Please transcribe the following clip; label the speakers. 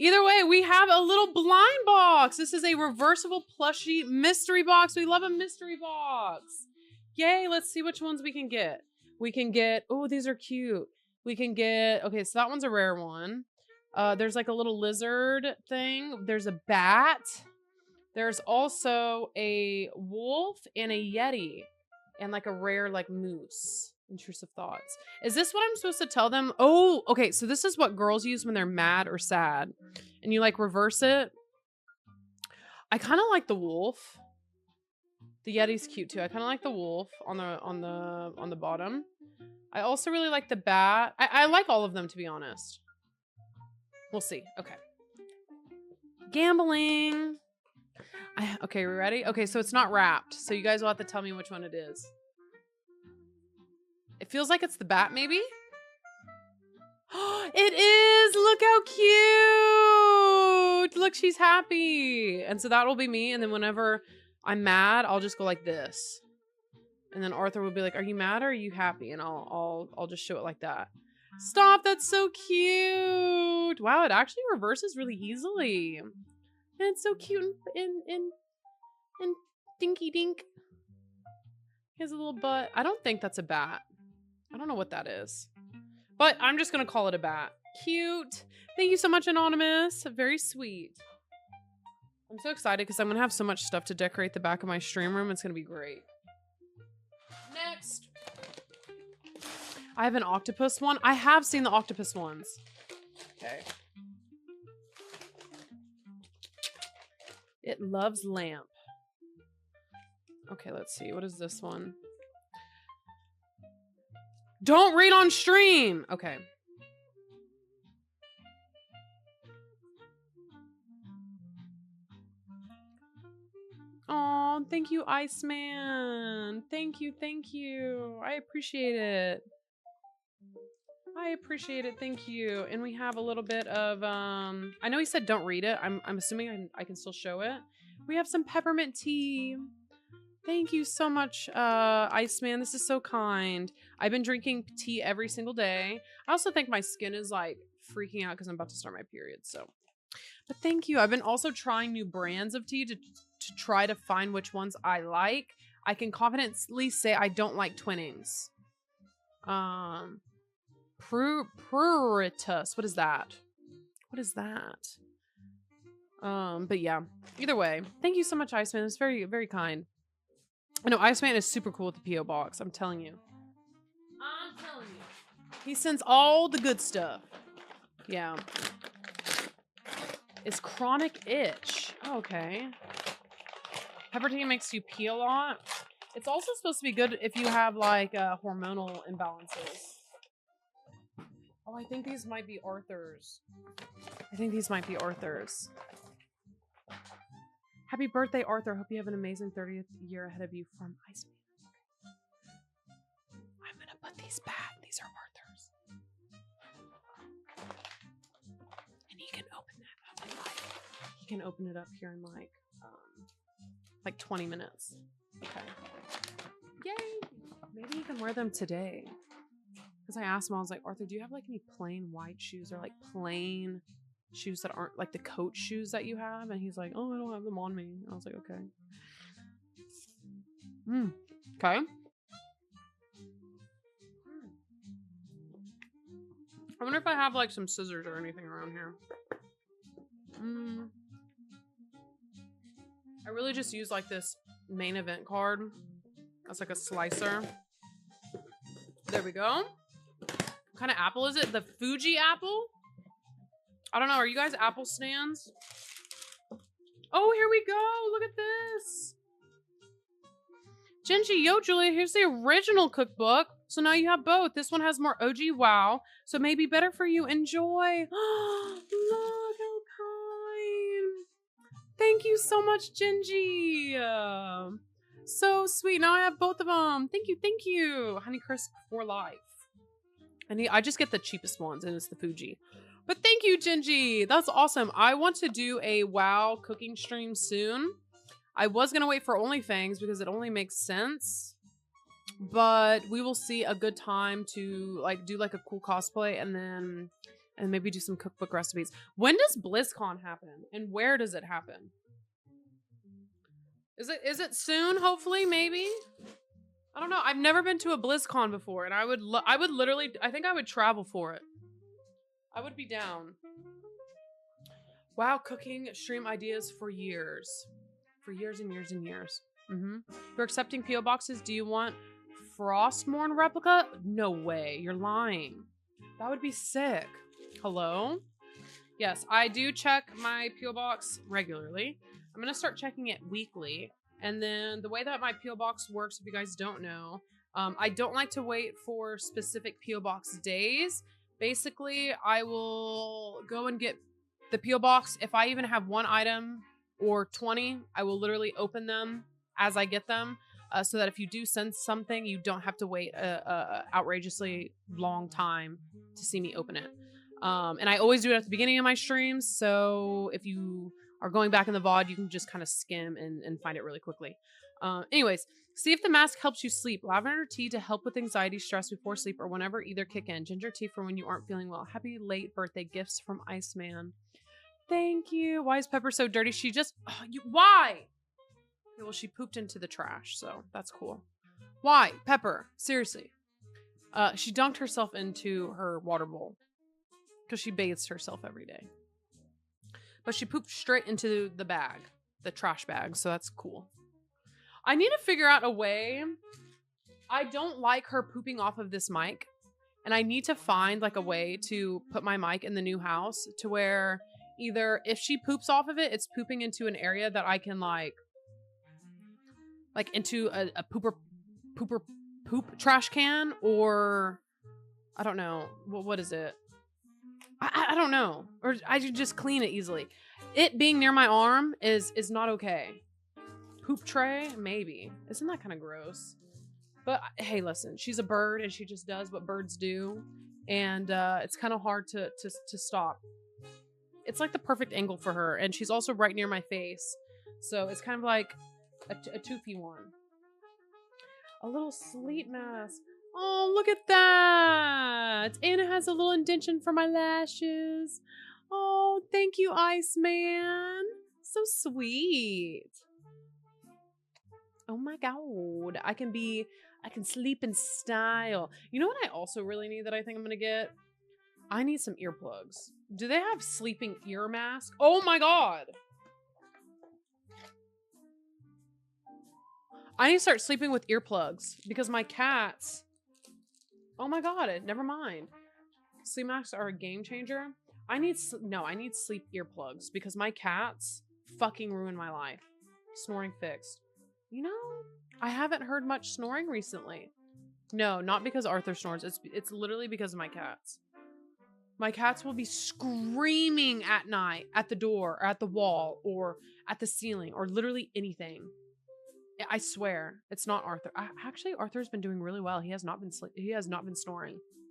Speaker 1: Either way, we have a little blind box. This is a reversible plushie mystery box. We love a mystery box. Yay, let's see which ones we can get. We can get, oh, these are cute. We can get, okay, so that one's a rare one. There's like a little lizard thing. There's a bat. There's also a wolf and a yeti and like a rare like moose. Intrusive thoughts. Is this what I'm supposed to tell them? Oh, okay. So this is what girls use when they're mad or sad. And you like reverse it. I kind of like the wolf. The yeti's cute too. I kind of like the wolf on the bottom. I also really like the bat. I like all of them, to be honest. We'll see. Okay. Gambling. Okay, we ready? Okay, so it's not wrapped. So you guys will have to tell me which one it is. It feels like it's the bat, maybe? It is! Look how cute! Look, she's happy. And so that'll be me. And then whenever I'm mad, I'll just go like this. And then Arthur will be like, are you mad or are you happy? And I'll just show it like that. Stop, that's so cute. Wow, it actually reverses really easily. And it's so cute and dinky dink. He has a little butt. I don't think that's a bat. I don't know what that is. But I'm just going to call it a bat. Cute. Thank you so much, Anonymous. Very sweet. I'm so excited because I'm going to have so much stuff to decorate the back of my stream room. It's going to be great. Next. I have an octopus one. I have seen the octopus ones. Okay. It loves lamp. Okay, let's see. What is this one? Don't read on stream. Okay. Oh, thank you, Iceman. Thank you, thank you. I appreciate it. I appreciate it. Thank you. And we have a little bit of I know he said don't read it. I'm assuming I can still show it. We have some peppermint tea. Thank you so much, Iceman. This is so kind. I've been drinking tea every single day. I also think my skin is like freaking out because I'm about to start my period. So, but thank you. I've been also trying new brands of tea to try to find which ones I like. I can confidently say I don't like Twinnings. Pruritus. What is that? What is that? But yeah. Either way, thank you so much, Iceman. It's very, very kind. I know Iceman is super cool with the P.O. box. I'm telling you. I'm telling you. He sends all the good stuff. Yeah. It's chronic itch. Oh, okay. Pepper tea makes you pee a lot. It's also supposed to be good if you have like hormonal imbalances. Oh, I think these might be Arthur's. Happy birthday, Arthur. Hope you have an amazing 30th year ahead of you from Iceman. I'm going to put these back. These are Arthur's. And he can open that up. He can open it up here in like 20 minutes. Okay. Yay. Maybe you can wear them today. Because I asked him, I was like, Arthur, do you have like any plain white shoes or like plain shoes that aren't like the coach shoes that you have? And he's like, oh, I don't have them on me. I was like, okay. Okay. I wonder if I have like some scissors or anything around here. I really just use like this main event card. That's like a slicer. There we go. What kind of apple is it? The Fuji apple? I don't know. Are you guys apple stands? Oh, here we go. Look at this. Genji, yo, Julia, here's the original cookbook. So now you have both. This one has more OG wow. So it may be better for you. Enjoy. Look how kind. Thank you so much, Genji. So sweet. Now I have both of them. Thank you. Thank you. Honeycrisp for life. I just get the cheapest ones, and it's the Fuji. But thank you, Genji. That's awesome. I want to do a WoW cooking stream soon. I was going to wait for OnlyFans because it only makes sense. But we will see a good time to like do like a cool cosplay and then and maybe do some cookbook recipes. When does BlizzCon happen and where does it happen? Is it soon? Hopefully, maybe. I don't know. I've never been to a BlizzCon before, and I would literally, I think I would travel for it. I would be down. Wow, cooking stream ideas for years. For years and years and years. You're accepting P.O. boxes. Do you want Frostmourne replica? No way. You're lying. That would be sick. Hello? Yes, I do check my P.O. box regularly. I'm going to start checking it weekly. And then the way that my P.O. box works, if you guys don't know, I don't like to wait for specific P.O. box days. Basically, I will go and get the P.O. box. If I even have 1 item or 20, I will literally open them as I get them. So that if you do send something, you don't have to wait a outrageously long time to see me open it. And I always do it at the beginning of my streams. So if you are going back in the VOD, you can just kind of skim and find it really quickly. Anyways, see if the mask helps you sleep. Lavender tea to help with anxiety, stress before sleep, or whenever either kick in. Ginger tea for when you aren't feeling well. Happy late birthday gifts from Iceman. Thank you. Why is Pepper so dirty? She just... why? Okay, well, she pooped into the trash, so that's cool. Why? Pepper. Seriously. She dunked herself into her water bowl. Because she bathes herself every day. But she pooped straight into the bag. The trash bag, so that's cool. I need to figure out a way. I don't like her pooping off of this mic. And I need to find like a way to put my mic in the new house to where either if she poops off of it, it's pooping into an area that I can like into a poop trash can, or I don't know. What is it? I don't know. Or I should just clean it easily. It being near my arm is not okay. Poop tray? Maybe. Isn't that kind of gross? But hey, listen, she's a bird and she just does what birds do. And it's kind of hard to stop. It's like the perfect angle for her. And she's also right near my face. So it's kind of like a 2-for-1. A little sleep mask. Oh, look at that. And it has a little indentation for my lashes. Oh, thank you, Iceman. So sweet. Oh my God. I can sleep in style. You know what I also really need that I think I'm going to get? I need some earplugs. Do they have sleeping ear masks? Oh my God. I need to start sleeping with earplugs because my cats... Oh my God, never mind. Sleep masks are a game changer. I need sleep earplugs because my cats fucking ruin my life. Snoring fixed. You know, I haven't heard much snoring recently. No, not because Arthur snores. It's literally because of my cats. My cats will be screaming at night at the door or at the wall or at the ceiling or literally anything. I swear it's not Arthur. Actually, Arthur's been doing really well. He has not been snoring.